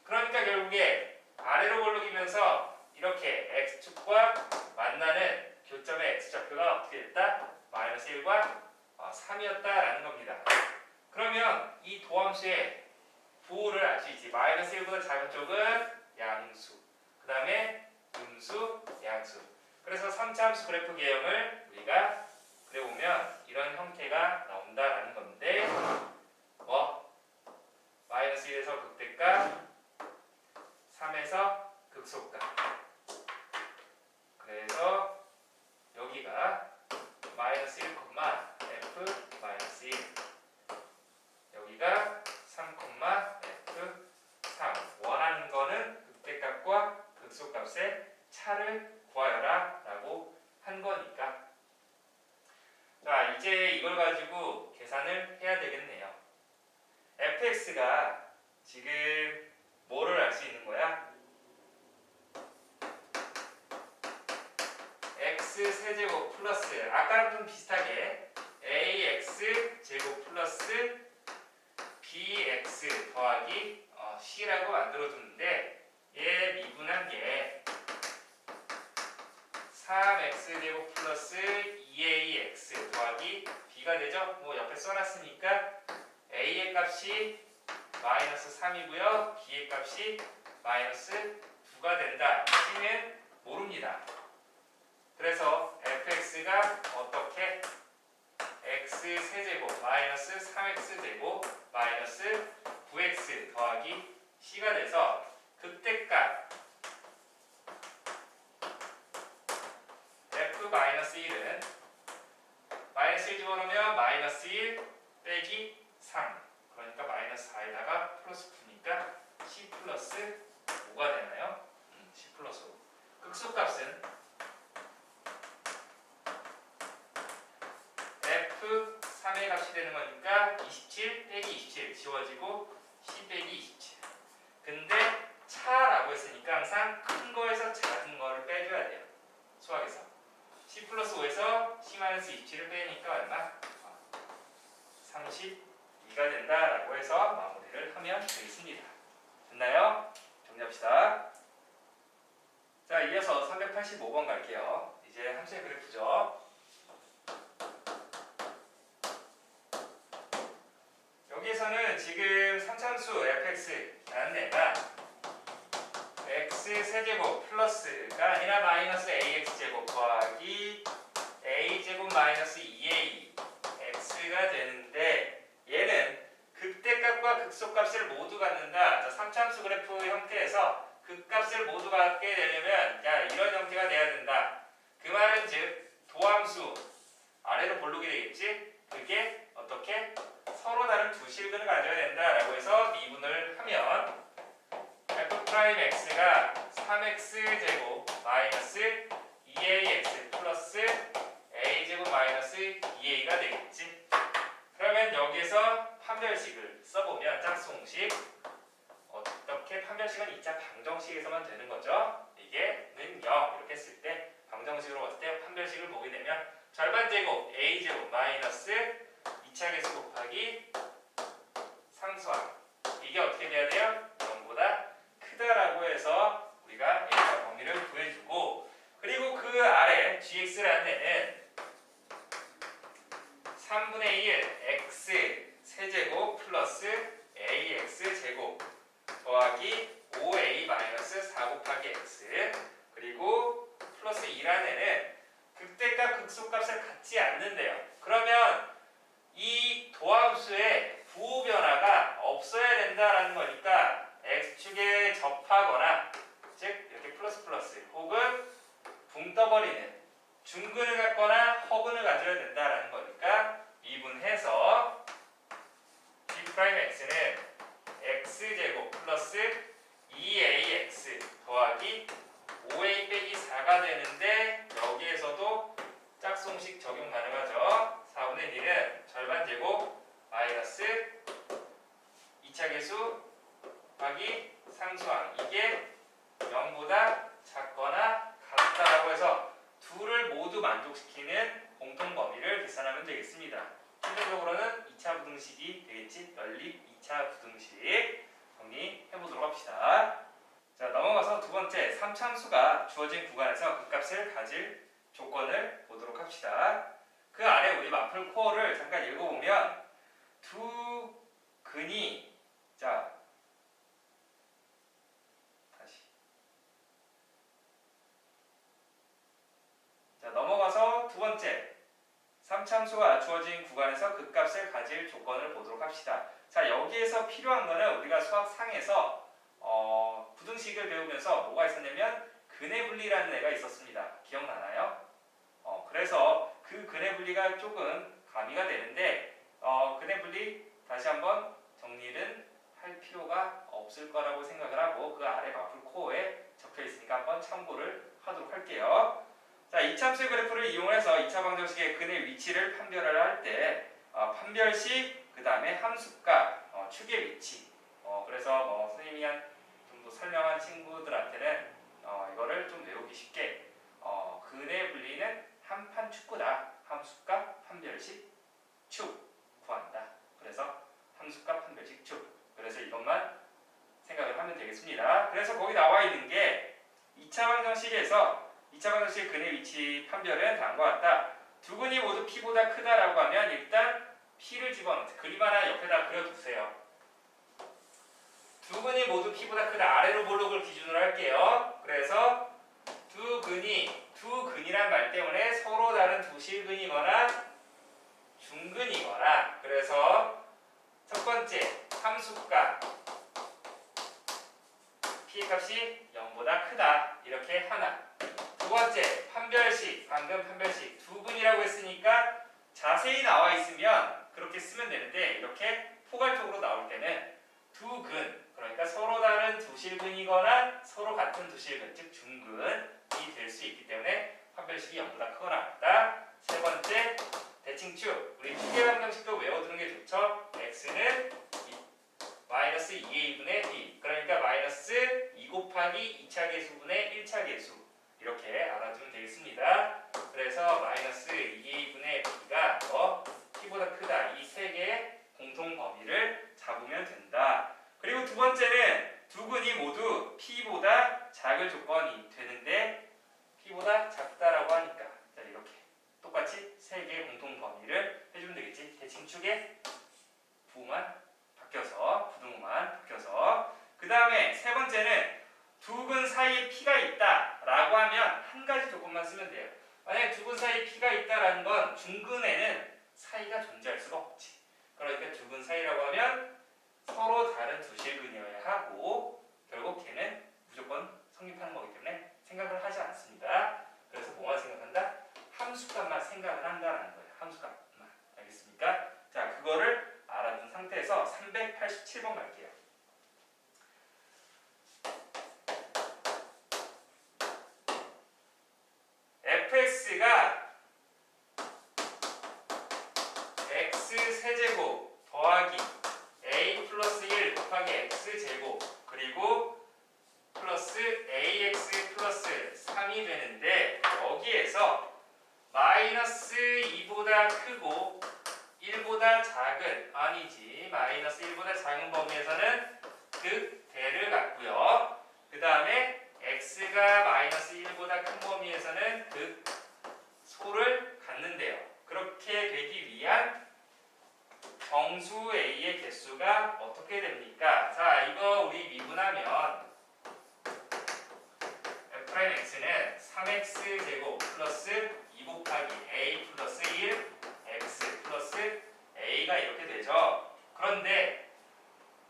A: 그러니까 결국에 아래로 볼록이면서 이렇게 x축과 만나는 교점의 x좌표가 어떻게 됐다? 마이너스 1과 3이었다라는 겁니다. 그러면 이 도함수의 부호를 알 수 있지. 마이너스 1보다 작은 쪽은 양수, 그 다음에 음수, 양수. 그래서 3차함수 그래프 개형을 우리가 그려보면 이런 형태가 나온다라는 건데 마이너스 1에서 극대값, 3에서 극소값. 그래서 여기가 마이너스 1, f 마이너스 1 여기가 3, f 3 원하는 거는 극대값과 극소값의 차를 구하여라 라고 한 거니까 자 이제 이걸 가지고 계산을 해야 되겠네요. fx가 지금 뭐를 알 수 있는 거야? x 세제곱 플러스 아까랑 좀 비슷하게 ax 제곱 플러스 bx 더하기 c라고 만들어줬는데 얘 미분한 게 3x 제곱 플러스 2ax 더하기 b가 되죠? 뭐 옆에 써놨으니까 a의 값이 마이너스 3이고요. b의 값이 마이너스 9가 된다. c는 모릅니다. 그래서 fx가 어떻게 x 세제곱 마이너스 3x제곱 마이너스 9x 더하기 c가 돼서 극대값 f-1은 마이너스 1 집어넣으면 마이너스 1 빼기 3 그러니까 마이너스 4에다가 플러스 9니까 c 플러스 5가 되나요? c 플러스 5 극소값은 f3의 값이 되는 거니까 27 빼기 27 지워지고 c 빼기 27 근데 차라고 했으니까 항상 큰 거에서 작은 거를 빼줘야 돼요. 수학에서 c 플러스 5에서 c 마이너스 27을 빼니까 얼마? 32가 된다라고 해서 마무리를 하면 되겠습니다. 됐나요? 정리합시다. 자, 이어서 385번 갈게요. 이제 함수의 그래프죠. 여기에서는 지금 3차함수 fx라는 애가 x 세제곱 플러스가 아니라 마이너스 ax제곱 더하기 a제곱 마이너스 2a x가 되는데 얘는 극대값과 극소값을 모두 갖는다. 자, 3차함수 되겠지? 그게 어떻게? 서로 다른 두 실근을 가져야 된다라고 해서 미분을 하면 f'x가 3x제곱 마이너스 2ax 플러스 a제곱 마이너스 2a가 되겠지? 그러면 여기에서 판별식을 써보면 짝수공식 어떻게 판별식은 2차 방정식에서만 되는 거죠? 이게는 0 이렇게 했을 때 방정식으로 봤을 때 판별식을 보게 되면 절반제곱 a제곱 마이너스 2차 계수 곱하기 상수항 이게 어떻게 돼야 돼요? 0보다 크다라고 해서 우리가 A과 범위를 구해주고 그리고 그 아래 gx라는 애는 3분의 1 x 세제곱 플러스 ax 제곱 더하기 5a 마이너스 4 곱하기 x 그리고 플러스 2라는 애는 극대값 극소값을 갖지 않는데요. 그러면 이 도함수의 부호 변화가 없어야 된다라는 거니까 x축에 접하거나 즉 이렇게 플러스 플러스 혹은 붕 떠버리는 중근을 갖거나 허근을 가져야 된다라는 거니까 미분해서 g'x는 x제곱 플러스 2ax 더하기 5a 빼기 4가 되는데 여기에서도 짝수공식 적용 가능하죠. 4분의 1은 절반제곱 마이너스 2차 계수 곱하기 상수항 이게 0보다 작거나 같다라고 해서 둘을 모두 만족시키는 공통 범위를 계산하면 되겠습니다. 최종적으로는 2차 부등식이 되겠지? 연립 2차 부등식 정리해보도록 합시다. 자 넘어가서 두 번째 3참수가 주어진 구간에서 그 값을 가질 조건을 보도록 합시다. 그 아래 우리 마플 코어를 잠깐 읽어보면 두 근이 자 넘어가서 두 번째 3참수가 주어진 구간에서 그 값을 가질 조건을 보도록 합시다. 자 여기에서 필요한 거는 우리가 수학상에서 부등식을 배우면서 뭐가 있었냐면 근의 분리라는 애가 있었습니다. 기억나나요? 그래서 그 근의 분리가 조금 가미가 되는데 근의 분리 다시 한번 정리는 할 필요가 없을 거라고 생각을 하고 그 아래 마플 코어에 적혀 있으니까 한번 참고를 하도록 할게요. 자, 이참수의 그래프를 이용해서 2차 방정식의 근의 위치를 판별을 할 때 판별식, 그 다음에 함수값, 축의 위치 그래서 선생님이 좀 더 설명한 친구들한테는 이거를 좀 외우기 쉽게 근의 분리는 한판 축구다. 함수값, 판별식, 축 구한다. 그래서 함수값, 판별식, 축 그래서 이것만 생각을 하면 되겠습니다. 그래서 거기 나와 있는 게 2차 방정식에서 2차 방정식 근의 위치 판별은 다음과 같다. 두 근이 모두 P보다 크다라고 하면 일단 P를 집어넣는 그림 하나 옆에다 그려두세요. 두 근이 모두 P보다 크다. 아래로 볼록을 기준으로 할게요. 그래서 두 근이란 말 때문에 서로 다른 두 실근이거나 중근이거나 그래서 첫 번째 함수값 P의 값이 0보다 크다. 이렇게 하나. 두 번째 판별식, 방금 판별식 두 근이라고 했으니까 자세히 나와 있으면 그렇게 쓰면 되는데 이렇게 포괄적으로 나올 때는 두 근, 그러니까 서로 다른 두 실근이거나 서로 같은 두 실근, 즉 중근이 될 수 있기 때문에 판별식이 0보다 크거나 같다. 세 번째 대칭축, 우리 축의 방정식도 외워두는 게 좋죠. x는 마이너스 2a분의 b, 그러니까 마이너스 2 곱하기 2차 계수분의 1차 계수 이렇게 알아두면 되겠습니다. 그래서 마이너스 2a분의 b가 P보다 크다. 이 세 개의 공통 범위를 잡으면 된다. 그리고 두 번째는 두 근이 모두 P보다 작을 조건이 되는데 P보다 작다라고 하니까 자 이렇게 똑같이 세 개의 공통 범위를 해주면 되겠지. 대칭축의 부만 바뀌어서 부등호만 바뀌어서 그 다음에 세 번째는 두 근 사이에 P가 있다라고 하면 한 가지 조건만 쓰면 돼요. 만약에 두 근 사이에 P가 있다라는 건 중근에는 사이가 존재할 수가 없지. 그러니까 두 근 사이라고 하면 서로 다른 두 실근이어야 하고 결국 걔는 무조건 성립하는 거기 때문에 생각을 하지 않습니다. 그래서 뭐만 생각한다? 함수값만 생각을 한다라는 거예요. 함수값만. 87번 갈게요. fx가 x 세제곱 더하기 a 플러스 1 곱하기 x 제곱 그리고 플러스 ax 플러스 3이 되는데 여기에서 마이너스 2보다 크고 1보다 작은 아니지 마이너스 1보다 작은 범위에서는 극대를 갖고요. 그 다음에 x가 마이너스 1보다 큰 범위에서는 극소를 갖는데요. 그렇게 되기 위한 정수 a의 개수가 어떻게 됩니까? 자, 이거 우리 미분하면 f'x는 3x 제곱 플러스 2 곱하기 a 플러스 1 x 플러스 a가 이렇게 되죠. 그런데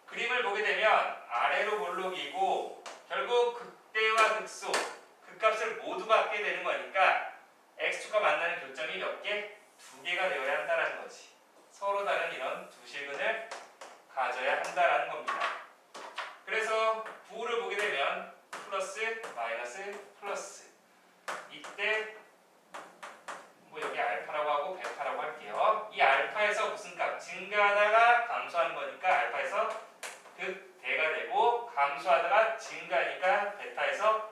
A: 그림을 보게 되면 아래로 볼록이고 결국 극대와 극소 극값을 모두 받게 되는 거니까 x축과 만나는 교점이 몇 개? 2개가 되어야 한다는 거지. 서로 다른 이런 두 실근을 가져야 한다는 겁니다. 그래서 부호를 보게 되면 플러스 마이너스 플러스 이때 뭐 여기 알파라고 하고 베타라고 할게요. 이 알파에서 무슨 값? 증가하다가 감소하는 거니까 알파에서 극대가 되고 감소하다가 증가하니까 베타에서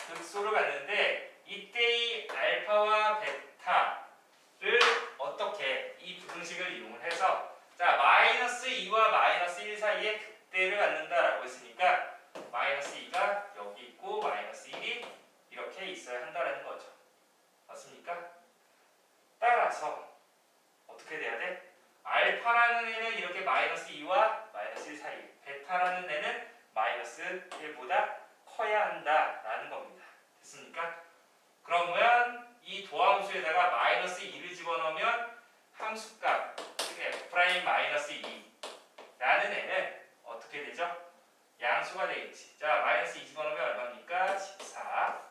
A: 극소를 갖는데 이때 이 알파와 베타를 어떻게 이 부등식을 이용을 해서 자 마이너스 2와 마이너스 1 사이에 극대를 갖는다라고 했으니까 마이너스 2가 여기 있고 마이너스 1이 이렇게 있어야 한다는 거죠. 맞습니까? 따라서 어떻게 돼야 돼? 알파라는 애는 이렇게 마이너스 2와 마이너스 1 사이 베타라는 애는 마이너스 1보다 커야 한다라는 겁니다. 됐습니까? 그러면 이 도함수에다가 마이너스 2를 집어넣으면 함수값 즉 f' 마이너스 2라는 애는 어떻게 되죠? 양수가 되겠지. 자 마이너스 2 집어넣으면 얼마입니까? 14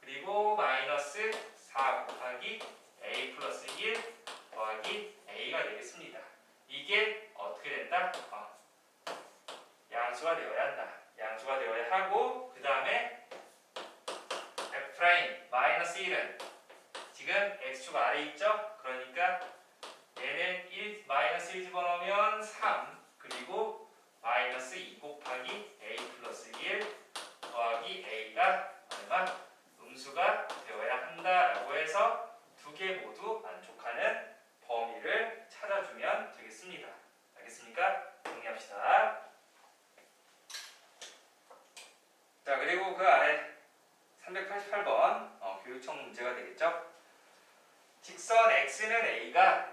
A: 그리고 마이너스 4 곱하기 a 플러스 1 더하기 a가 되겠습니다. 이게 어떻게 된다? 양수가 되어야 한다. 양수가 되어야 하고 그 다음에 f' 마이너스 1은 지금 x축 아래 있죠? 그러니까 얘는 1 마이너스 1 집어넣으면 3 그리고 마이너스 2 곱하기 a 플러스 1 더하기 a가 얼마? 음수가 되어야 한다라고 해서 두 개 모두 만족하는 범위를 찾아주면 되겠습니다. 알겠습니까? 정리합시다. 자 그리고 그 아래 388번 교육청 문제가 되겠죠? 직선 x는 a가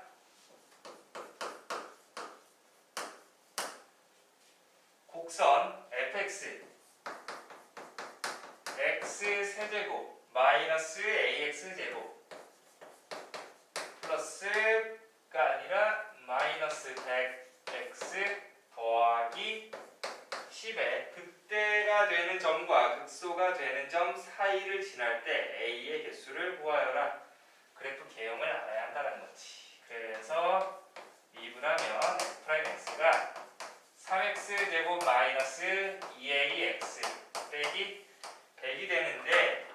A: 곡선 fx x 세제곱 마이너스 ax 제곱 플러스가 아니라 마이너스 100x 더하기 10의 극대가 되는 점과 극소가 되는 점 사이를 지날 때 a의 개수를 구하여라. 그래프 개형을 알아야 한다는 거지. 그래서 미분하면 f'x가 3x 제곱 마이너스 2ax 빼기 100이 되는데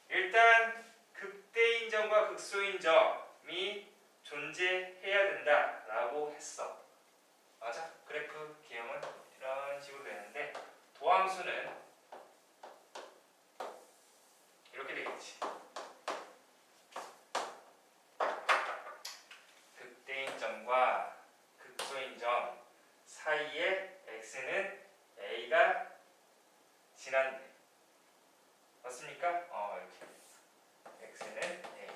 A: 일단 극대인 점과 극소인 점이 존재해야 된다라고 했어. 맞아? 그래프 개형은 이런 식으로 되는데 도함수는 이렇게 되겠지. 극대인 점과 극소인 점 사이에 x는 a가 지난데 맞습니까? 이렇게 x는 a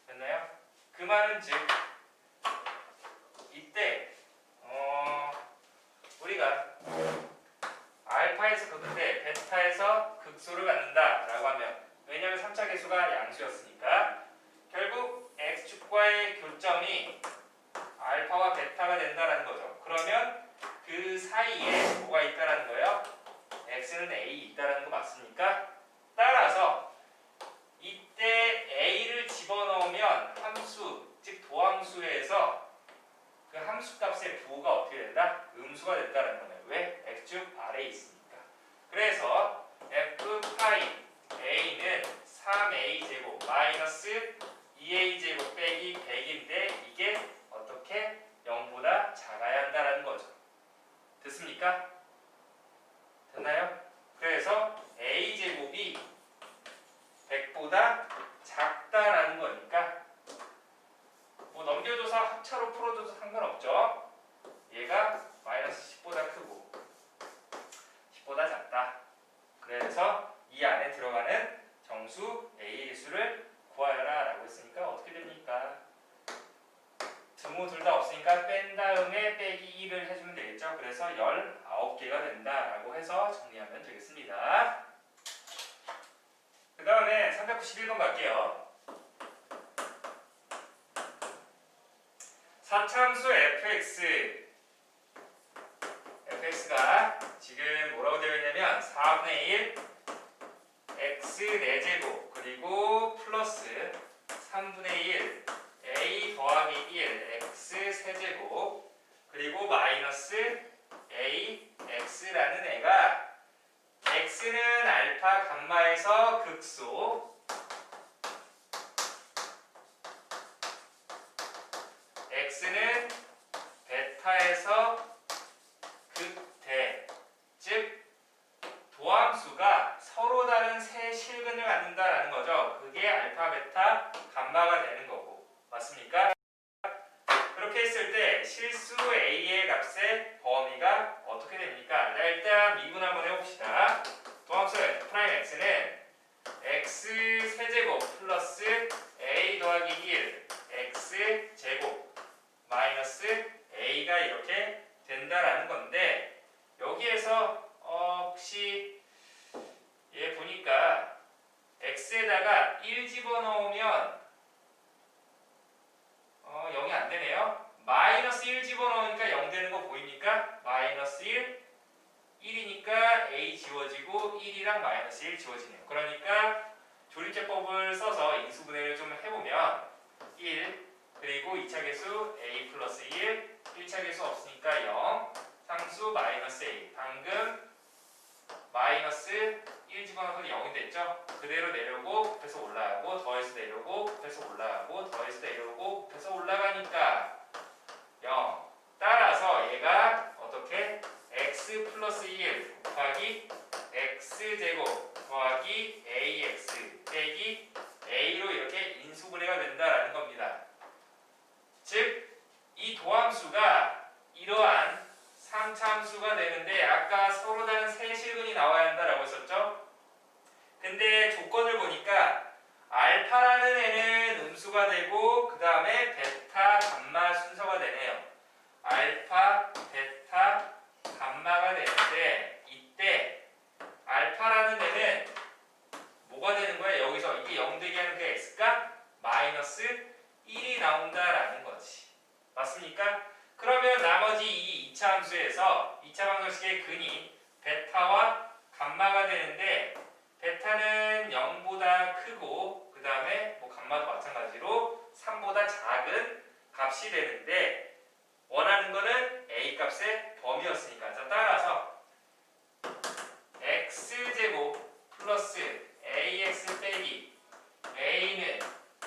A: 됐나요? 그 말은 즉 이때 우리가 알파에서 극대, 베타에서 극소를 갖는다라고 하면 왜냐하면 3차 계수가 양수였으니까 결국 x축과의 교점이 알파와 베타가 된다라는 거죠. 그러면 그 사이에 뭐가 있다라는 거예요? x는 a 있다라는 거 맞습니까? 따라서 이때 a를 집어넣으면 함수, 즉 도함수에서 그 함수값의 부호가 어떻게 된다? 음수가 된다는 거네요. 왜? x축 아래에 있으니까. 그래서 f 파이 a는 3a 제곱 마이너스 2a 제곱 빼기 100인데 이게 어떻게 0보다 작아야 한다는 거죠. 됐습니까? 됐나요? 그래서 a 제곱이 100보다 작다라는 거니까 뭐 넘겨줘서 합차로 풀어줘도 상관없죠. 얘가 마이너스 10보다 크고 10보다 작다. 그래서 이 안에 들어가는 정수 a의 수를 구하여라 라고 했으니까 어떻게 됩니까? 등호 둘 다 없으니까 뺀 다음에 빼기 1을 해주면 되겠죠. 그래서 19개가 된다라고 해서 정리하면 되겠습니다. 그 다음에 391번 갈게요. 사차함수 fx가 지금 뭐라고 되어 있냐면 4분의 1 x 4제곱 그리고 플러스 3분의 1 a 더하기 1 x 세제곱 그리고 마이너스 a x라는 애가 x는 알파 감마에서 극소 x는 베타에서 극대 즉 도함수가 서로 다른 세 실근을 갖는다라는 거죠. 그게 알파, 베타, 감마가 되는 거고 맞습니까? 그렇게 했을 때 실수 a의 값의 범위가 어떻게 됩니까? 자, 일단 미분 한번 해봅시다. 도함수 f'x는 x 세제곱 플러스 a 더하기 1 x 제곱 마이너스 a가 이렇게 된다라는 건데 여기에서 혹시 얘 보니까 x에다가 1 집어넣으면 0이 안 되네요. 마이너스 1 집어넣으니까 0 되는 거 보입니까? 마이너스 1, 1이니까 a 지워지고 1이랑 마이너스 1 지워지네요. 그러니까 조립제법을 써서 인수분해를 좀 해보면 1 그리고 2차 계수 a 플러스 1 1차 계수 없으니까 0 상수 마이너스 a 방금 마이너스 1 집어넣어서 0이 됐죠? 그대로 내려오고 곱해서 올라가고 더해서 내려오고 곱해서 올라가고 더해서 내려오고 곱해서 올라가니까 0 따라서 얘가 어떻게 x 플러스 1 곱하기 x제곱 더하기 ax 빼기 a로 이렇게 인수분해가 된다라는 겁니다. 즉 이 도함수가 이러한 3차 함수가 되는데 아까 서로 다른 세 실근이 나와야 한다라고 했었죠? 근데 조건을 보니까 알파라는 애는 음수가 되고 그 다음에 베타, 감마 순서가 되네요. 알파, 베타, 감마가 되는데 이때 알파라는 애는 뭐가 되는 거예요? 여기서 이게 0 되게 하는 그 x가 마이너스 1이 나온다라는 거지. 맞습니까? 그러면 나머지 이 2차 함수에서 2차 방정식의 근이 베타와 감마가 되는데 베타는 0보다 크고 그 다음에 뭐 감마도 마찬가지로 3보다 작은 값이 되는데 원하는 거는 a 값의 범위였으니까 자 따라서 x제곱 플러스 ax 빼기 a는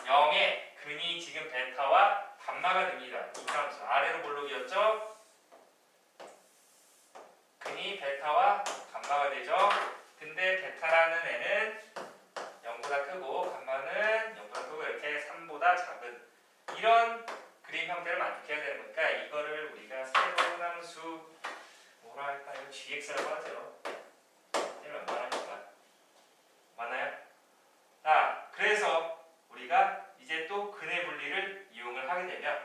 A: 0의 근이 지금 베타와 감마가 됩니다. 2차 함수 아래로 볼록이었죠? 근이 베타와 감마가 되죠. 근데 베타라는 애는 0보다 크고 감마는 0보다 크고 이렇게 3보다 작은 이런 그림 형태를 만족해야 되는 거니까 이거를 우리가 새로운 함수 뭐라 할까요? gx라고 하죠. 얘는 얼마나니까? 맞나요? 자, 그래서 우리가 이제 또 근의 분리를 이용을 하게 되면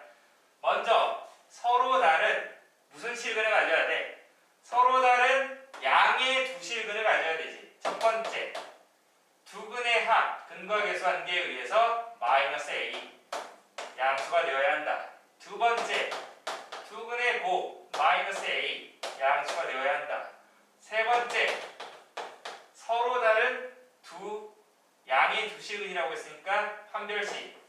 A: 먼저 서로 다른 무슨 실근을 가져야 돼? 서로 다른 양의 두 실근을 가져야 되지. 첫 번째, 두 근의 합, 근과 계수한계에 의해서 마이너스 a 양수가 되어야 한다. 두 번째, 두 근의 곱, 마이너스 a 양수가 되어야 한다. 세 번째, 서로 다른 두 양의 두 실근이라고 했으니까 판별식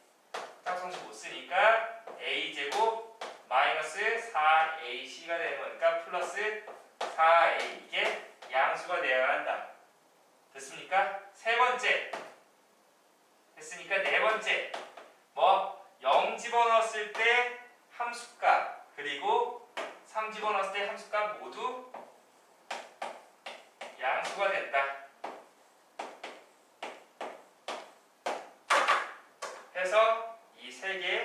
A: 짝성식 못 쓰니까 a제곱 마이너스 4ac가 되는 거니까 플러스 4a 이게 양수가 되어야 한다. 됐습니까? 세 번째 됐으니까 네 번째 뭐 0 집어넣었을 때 함수값 그리고 3 집어넣었을 때 함수값 모두 양수가 된다. 해서 이 세 개의